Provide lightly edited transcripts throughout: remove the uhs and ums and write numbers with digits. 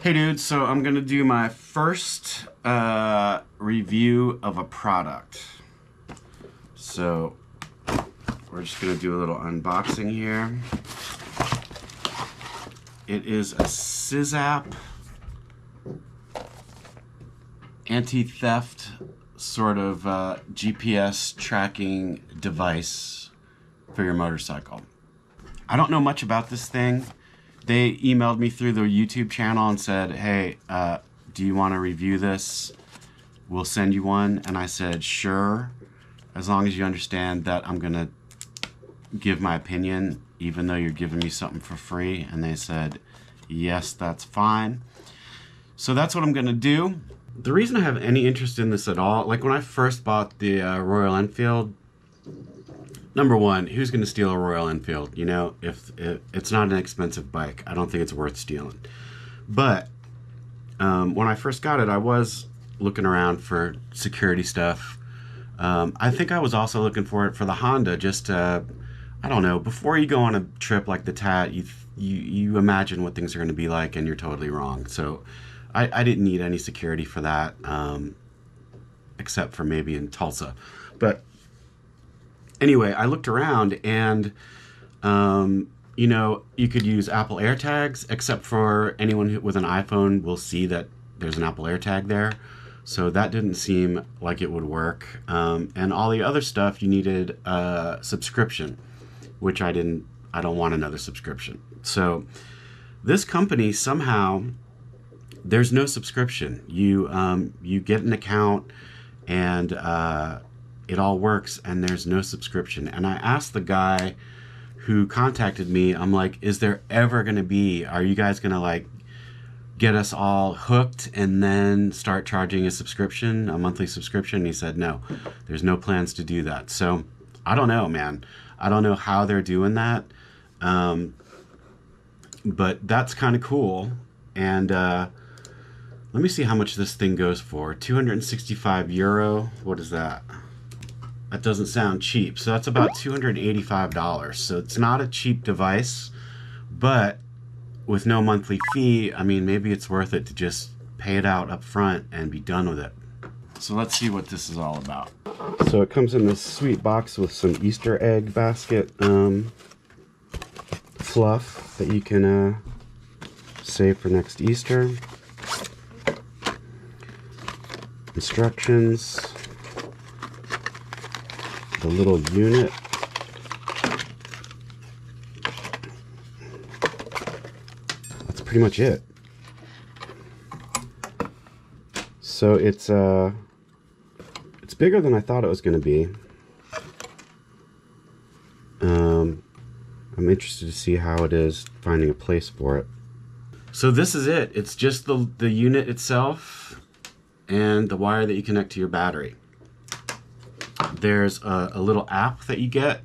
Hey dude, so I'm gonna do my first review of a product. So we're just gonna do a little unboxing here. It is a SIZZAPP anti-theft sort of GPS tracking device for your motorcycle. I don't know much about this thing. They emailed me through their YouTube channel and said, hey, do you want to review this? We'll send you one. And I said, sure, as long as you understand that I'm going to give my opinion, even though you're giving me something for free. And they said, yes, that's fine. So that's what I'm going to do. The reason I have any interest in this at all, like when I first bought the Royal Enfield, number one, who's going to steal a Royal Enfield? You know, if it's not an expensive bike, I don't think it's worth stealing. But when I first got it, I was looking around for security stuff. I think I was also looking for it for the Honda. Just I don't know. Before you go on a trip like the Tat, you imagine what things are going to be like, and you're totally wrong. So I didn't need any security for that, except for maybe in Tulsa. But anyway, I looked around and, you know, you could use Apple AirTags, except for anyone with an iPhone will see that there's an Apple AirTag there. So that didn't seem like it would work. And all the other stuff, you needed a subscription, which I don't want another subscription. So this company, somehow, there's no subscription. You get an account and it all works, and there's no subscription. And I asked the guy who contacted me, I'm like, is there ever going to be, are you guys going to like get us all hooked and then start charging a subscription, a monthly subscription? And he said, no, there's no plans to do that. So I don't know, man. I don't know how they're doing that. But that's kind of cool. And let me see how much this thing goes for. 265 euro. What is that? That doesn't sound cheap. So that's about $285. So it's not a cheap device, but with no monthly fee, I mean, maybe it's worth it to just pay it out up front and be done with it. So let's see what this is all about. So it comes in this sweet box with some Easter egg basket fluff that you can save for next Easter. Instructions. The little unit. That's pretty much it. So it's bigger than I thought it was going to be. I'm interested to see how it is finding a place for it. So this is it. It's just the unit itself and the wire that you connect to your battery. There's a little app that you get,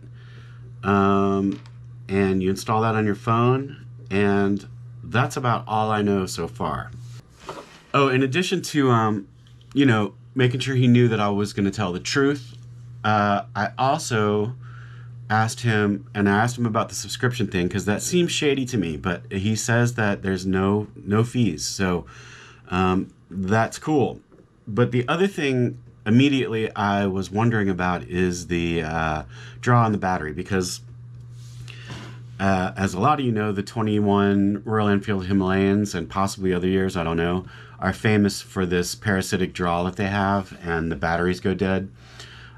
and you install that on your phone, and that's about all I know so far. Oh, in addition to, you know, making sure he knew that I was going to tell the truth, I also asked him, and I asked him about the subscription thing, because that seems shady to me, but he says that there's no fees, so that's cool. But the other thing immediately I was wondering about is the draw on the battery, because as a lot of you know, the 21 Royal Enfield Himalayans, and possibly other years, I don't know, are famous for this parasitic draw that they have, and the batteries go dead.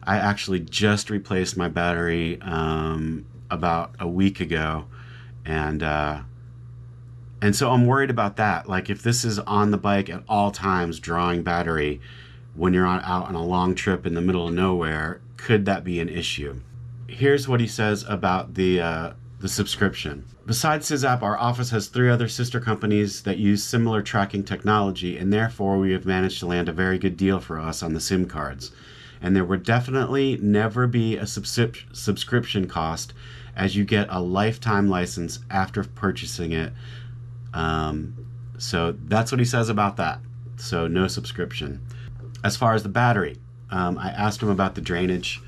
I actually just replaced my battery about a week ago, and so I'm worried about that. Like, if this is on the bike at all times, drawing battery, when you're out on a long trip in the middle of nowhere, could that be an issue? Here's what he says about the subscription. Besides SIZZAPP, our office has 3 other sister companies that use similar tracking technology, and therefore we have managed to land a very good deal for us on the SIM cards. And there would definitely never be a subscription cost, as you get a lifetime license after purchasing it. So that's what he says about that. So no subscription. As far as the battery, I asked him about the drainage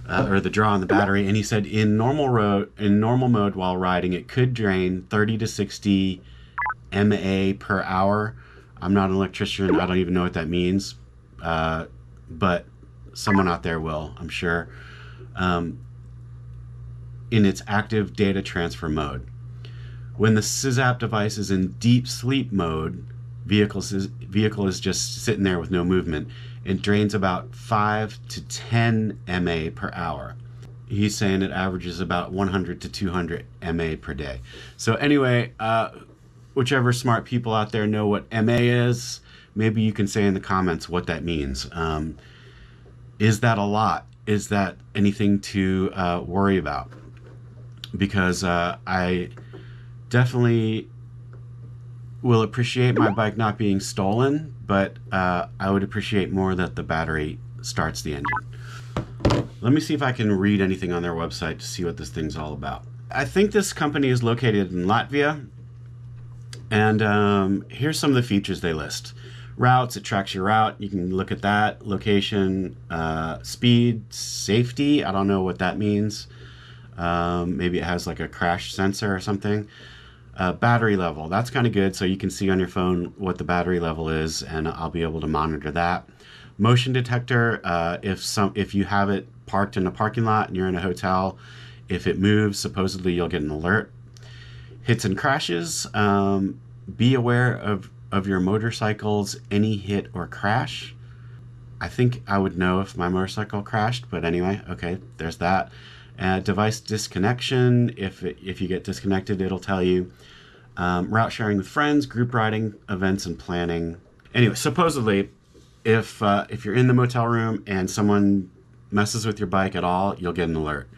or the draw on the battery, and he said in normal mode while riding, it could drain 30 to 60 MA per hour. I'm not an electrician. I don't even know what that means. But someone out there will, I'm sure. In its active data transfer mode. When the SIZZAPP device is in deep sleep mode, vehicle is just sitting there with no movement. It drains about 5 to 10 MA per hour. He's saying it averages about 100 to 200 MA per day. So anyway, whichever smart people out there know what MA is, maybe you can say in the comments what that means. Is that a lot? Is that anything to worry about? Because I definitely will appreciate my bike not being stolen, but I would appreciate more that the battery starts the engine. Let me see if I can read anything on their website to see what this thing's all about. I think this company is located in Latvia, and here's some of the features they list. Routes, it tracks your route. You can look at that. Location, speed, safety. I don't know what that means. Maybe it has like a crash sensor or something. Battery level, that's kind of good. So you can see on your phone what the battery level is, and I'll be able to monitor that. Motion detector, if you have it parked in a parking lot and you're in a hotel, if it moves, supposedly you'll get an alert. Hits and crashes, be aware of your motorcycle's any hit or crash. I think I would know if my motorcycle crashed, but anyway, okay, there's that. Device disconnection, if you get disconnected, it'll tell you. Route sharing with friends, group riding, events and planning. Anyway, supposedly, if you're in the motel room and someone messes with your bike at all, you'll get an alert.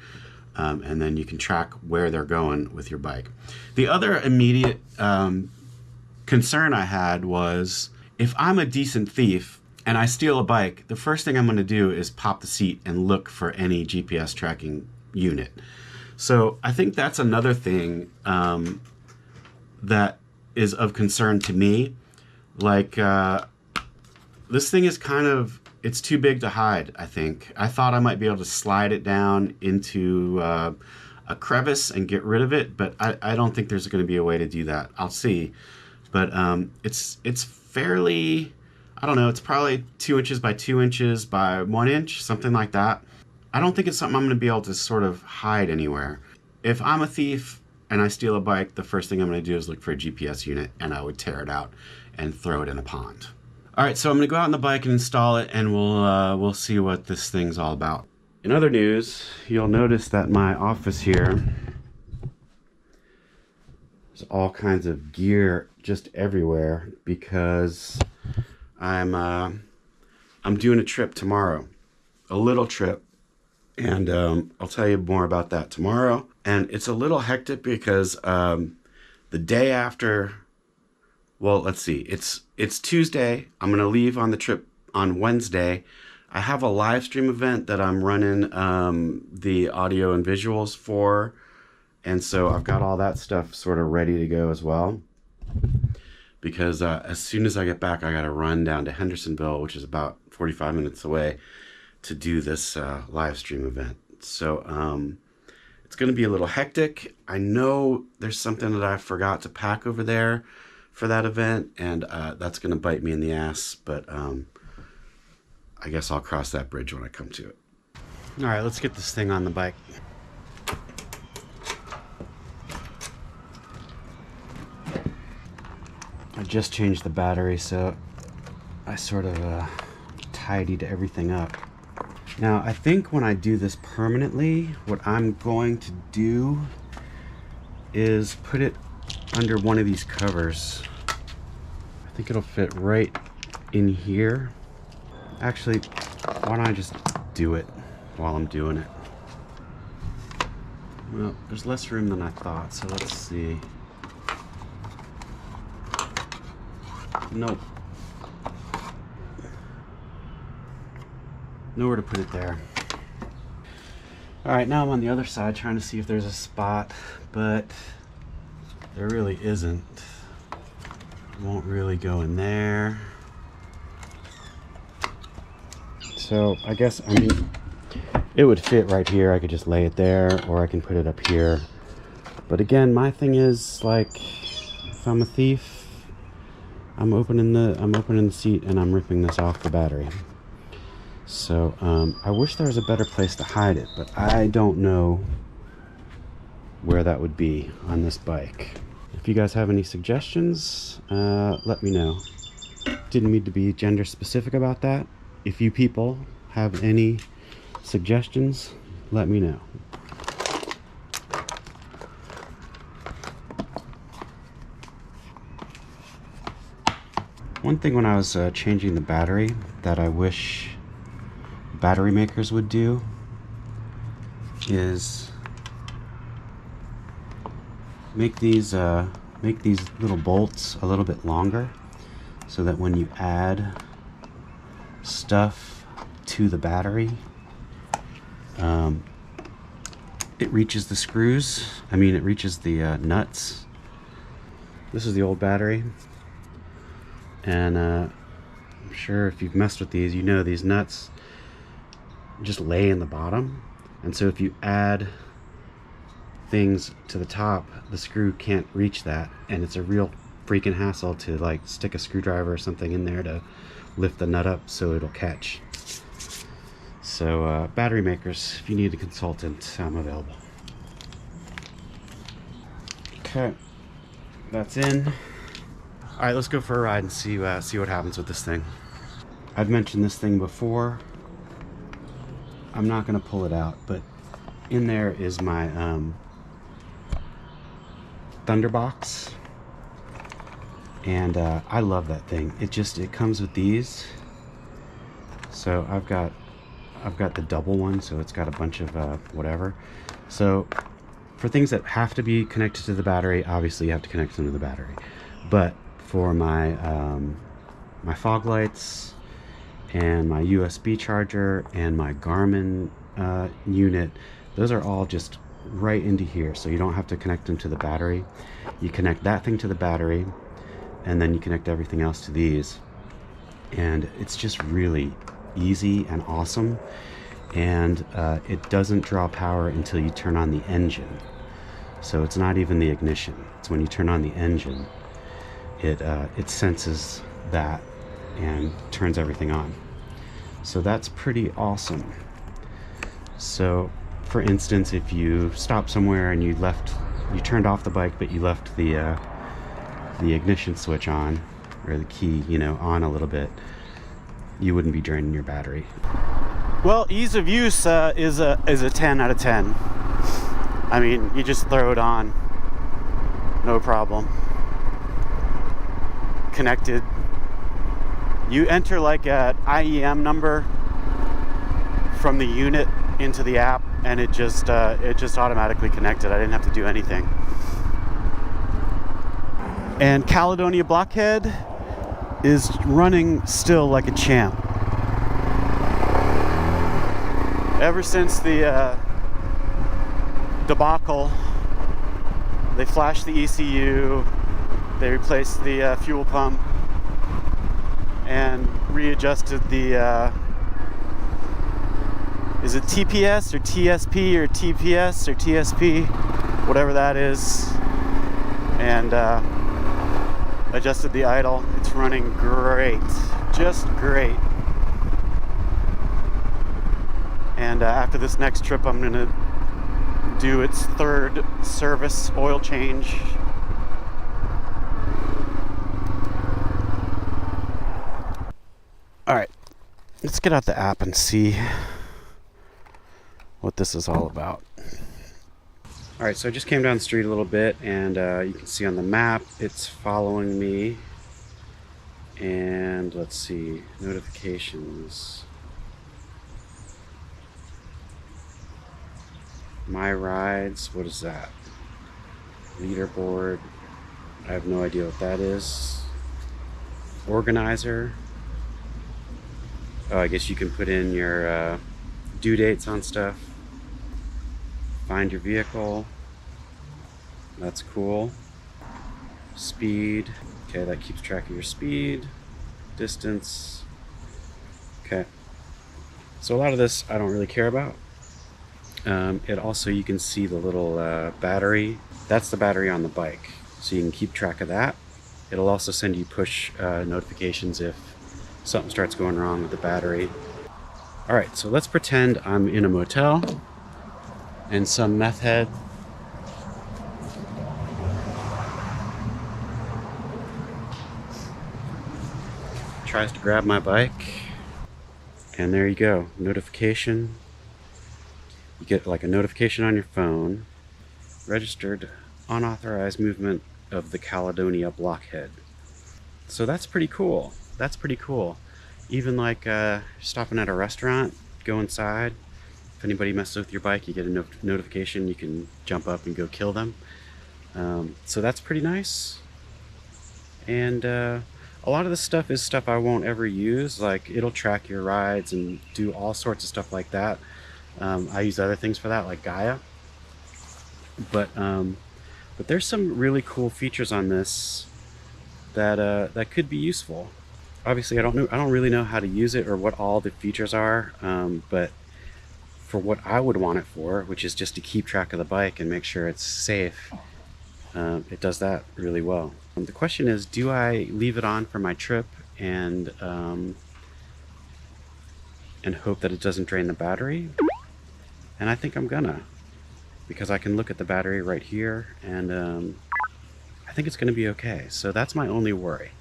And then you can track where they're going with your bike. The other immediate concern I had was, if I'm a decent thief and I steal a bike, the first thing I'm going to do is pop the seat and look for any GPS tracking unit. So I think that's another thing that is of concern to me. Like, this thing is kind of, it's too big to hide, I think. I thought I might be able to slide it down into a crevice and get rid of it, but I don't think there's going to be a way to do that. I'll see. But it's fairly, I don't know, it's probably 2 inches by 2 inches by 1 inch, something like that. I don't think it's something I'm going to be able to sort of hide anywhere. If I'm a thief and I steal a bike, the first thing I'm going to do is look for a GPS unit, and I would tear it out and throw it in a pond. All right, so I'm going to go out on the bike and install it, and we'll see what this thing's all about. In other news, you'll notice that my office here, there's all kinds of gear just everywhere because I'm doing a trip tomorrow, a little trip, and I'll tell you more about that tomorrow. And it's a little hectic because the day after, well, let's see, it's Tuesday. I'm gonna leave on the trip on Wednesday. I have a live stream event that I'm running the audio and visuals for, and so I've got all that stuff sort of ready to go as well. Because as soon as I get back, I got to run down to Hendersonville, which is about 45 minutes away, to do this live stream event. So it's going to be a little hectic. I know there's something that I forgot to pack over there for that event, and that's going to bite me in the ass, but I guess I'll cross that bridge when I come to it. All right, let's get this thing on the bike. I just changed the battery, so I sort of tidied everything up. Now, I think when I do this permanently, what I'm going to do is put it under one of these covers. I think it'll fit right in here. Actually, why don't I just do it while I'm doing it? Well, there's less room than I thought, so let's see. Nope. Nowhere to put it there. Alright, now I'm on the other side trying to see if there's a spot, but there really isn't. It won't really go in there. So I guess, I mean, it would fit right here. I could just lay it there, or I can put it up here. But again, my thing is, like, if I'm a thief, I'm opening the seat and I'm ripping this off the battery. So I wish there was a better place to hide it, but I don't know where that would be on this bike. If you guys have any suggestions, let me know. Didn't mean to be gender specific about that. If you people have any suggestions, let me know. One thing when I was changing the battery that I wish battery makers would do is make these little bolts a little bit longer, so that when you add stuff to the battery, it reaches the screws. I mean, it reaches the nuts. This is the old battery, and I'm sure if you've messed with these, you know these nuts just lay in the bottom, and so if you add things to the top, the screw can't reach that, and it's a real freaking hassle to like stick a screwdriver or something in there to lift the nut up so it'll catch. So battery makers, if you need a consultant, I'm available. Okay, that's in. All right, let's go for a ride and see what happens with this thing. I've mentioned this thing before. I'm not gonna pull it out, but in there is my Thunderbox, and I love that thing. It comes with these. So I've got the double one, so it's got a bunch of whatever. So for things that have to be connected to the battery, obviously you have to connect them to the battery. But for my my fog lights and my USB charger and my Garmin unit, those are all just right into here, so you don't have to connect them to the battery. You connect that thing to the battery, and then you connect everything else to these, and it's just really easy and awesome. And it doesn't draw power until you turn on the engine, so it's not even the ignition. It's when you turn on the engine, it senses that and turns everything on. So that's pretty awesome. So for instance, if you stop somewhere and you turned off the bike, but you left the ignition switch on, or the key, on a little bit, you wouldn't be draining your battery. Well, ease of use is a 10 out of 10. I mean, you just throw it on, no problem. Connected. You enter like an IEM number from the unit into the app, and it just automatically connected. I didn't have to do anything. And Caledonia Blockhead is running still like a champ. Ever since the debacle, they flashed the ECU, they replaced the fuel pump, and readjusted the is it TPS or TSP or TPS or TSP, whatever that is, and adjusted the idle. It's running great, just great. And after this next trip, I'm gonna do its third service oil change. All right, let's get out the app and see what this is all about. All right, so I just came down the street a little bit, and you can see on the map it's following me. And let's see, notifications. My rides, what is that? Leaderboard, I have no idea what that is. Organizer. Oh, I guess you can put in your due dates on stuff. Find your vehicle. That's cool. Speed. Okay, that keeps track of your speed. Distance. Okay. So a lot of this I don't really care about. It also, you can see the little battery. That's the battery on the bike. So you can keep track of that. It'll also send you push notifications if something starts going wrong with the battery. All right, so let's pretend I'm in a motel and some meth head tries to grab my bike. And there you go, notification. You get like a notification on your phone. Registered unauthorized movement of the Caledonia blockhead. So that's pretty cool. That's pretty cool. Even like stopping at a restaurant, go inside. If anybody messes with your bike, you get a notification. You can jump up and go kill them. So that's pretty nice. And a lot of this stuff is stuff I won't ever use. Like it'll track your rides and do all sorts of stuff like that. I use other things for that, like Gaia. But there's some really cool features on this that that could be useful. Obviously, I don't really know how to use it or what all the features are. But for what I would want it for, which is just to keep track of the bike and make sure it's safe, it does that really well. The question is, do I leave it on for my trip and hope that it doesn't drain the battery? And I think I'm gonna, because I can look at the battery right here, and I think it's gonna be okay. So that's my only worry.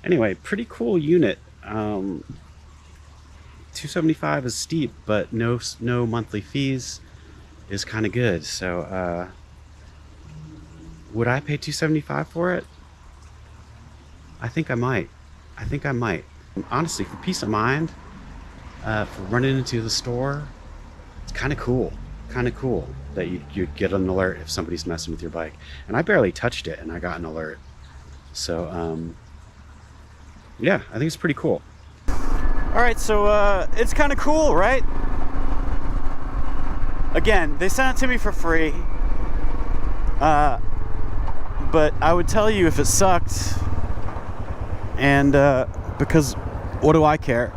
Anyway, pretty cool unit. $275 is steep, but no monthly fees is kind of good. So would I pay $275 for it? I think I might. I think I might. Honestly, for peace of mind, for running into the store, it's kind of cool. Kind of cool that you get an alert if somebody's messing with your bike. And I barely touched it and I got an alert. So yeah, I think it's pretty cool. All right, so it's kind of cool, right? Again, they sent it to me for free. But I would tell you if it sucked, and because what do I care?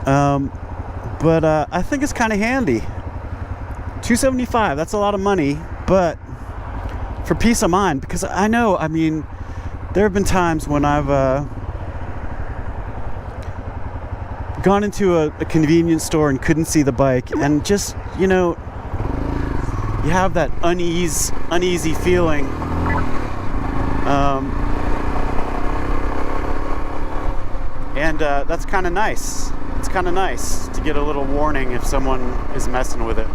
But I think it's kind of handy. $275, that's a lot of money, but for peace of mind, because I know, I mean, there have been times when I've gone into a convenience store and couldn't see the bike, and just, you know, you have that uneasy feeling. And that's kind of nice. It's kind of nice to get a little warning if someone is messing with it.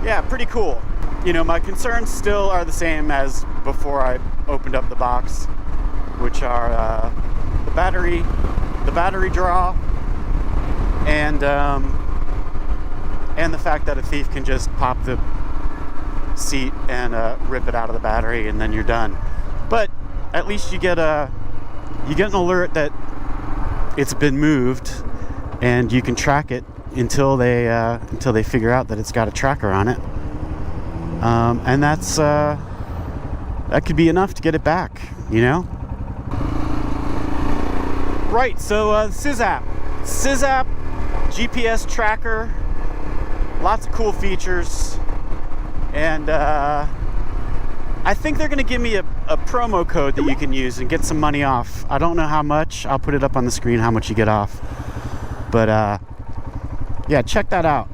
Yeah, pretty cool. You know, my concerns still are the same as before I opened up the box, which are the battery draw, and the fact that a thief can just pop the seat and rip it out of the battery, and then you're done. But at least you get an alert that it's been moved, and you can track it until they figure out that it's got a tracker on it. And that could be enough to get it back, you know? Right, so SIZZAPP GPS Tracker, lots of cool features, and I think they're going to give me a promo code that you can use and get some money off. I don't know how much. I'll put it up on the screen how much you get off. But yeah, check that out.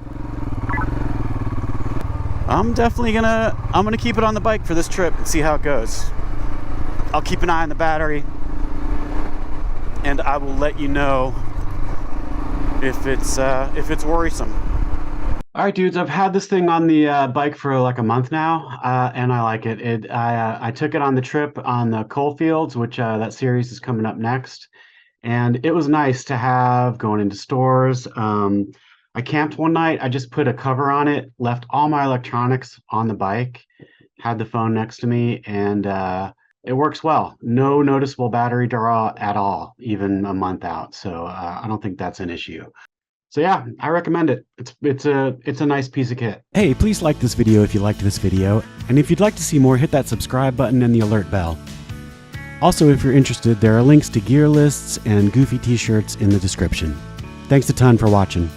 I'm definitely gonna keep it on the bike for this trip and see how it goes. I'll keep an eye on the battery, and I will let you know if it's worrisome. All right, dudes, I've had this thing on the bike for like a month now, and I like it. I took it on the trip on the coal fields, which that series is coming up next, and it was nice to have going into stores. I camped one night. I just put a cover on it, left all my electronics on the bike, had the phone next to me, and it works well. No noticeable battery draw at all, even a month out. So I don't think that's an issue. So yeah, I recommend it. It's a nice piece of kit. Hey, please like this video if you liked this video. And if you'd like to see more, hit that subscribe button and the alert bell. Also, if you're interested, there are links to gear lists and goofy t-shirts in the description. Thanks a ton for watching.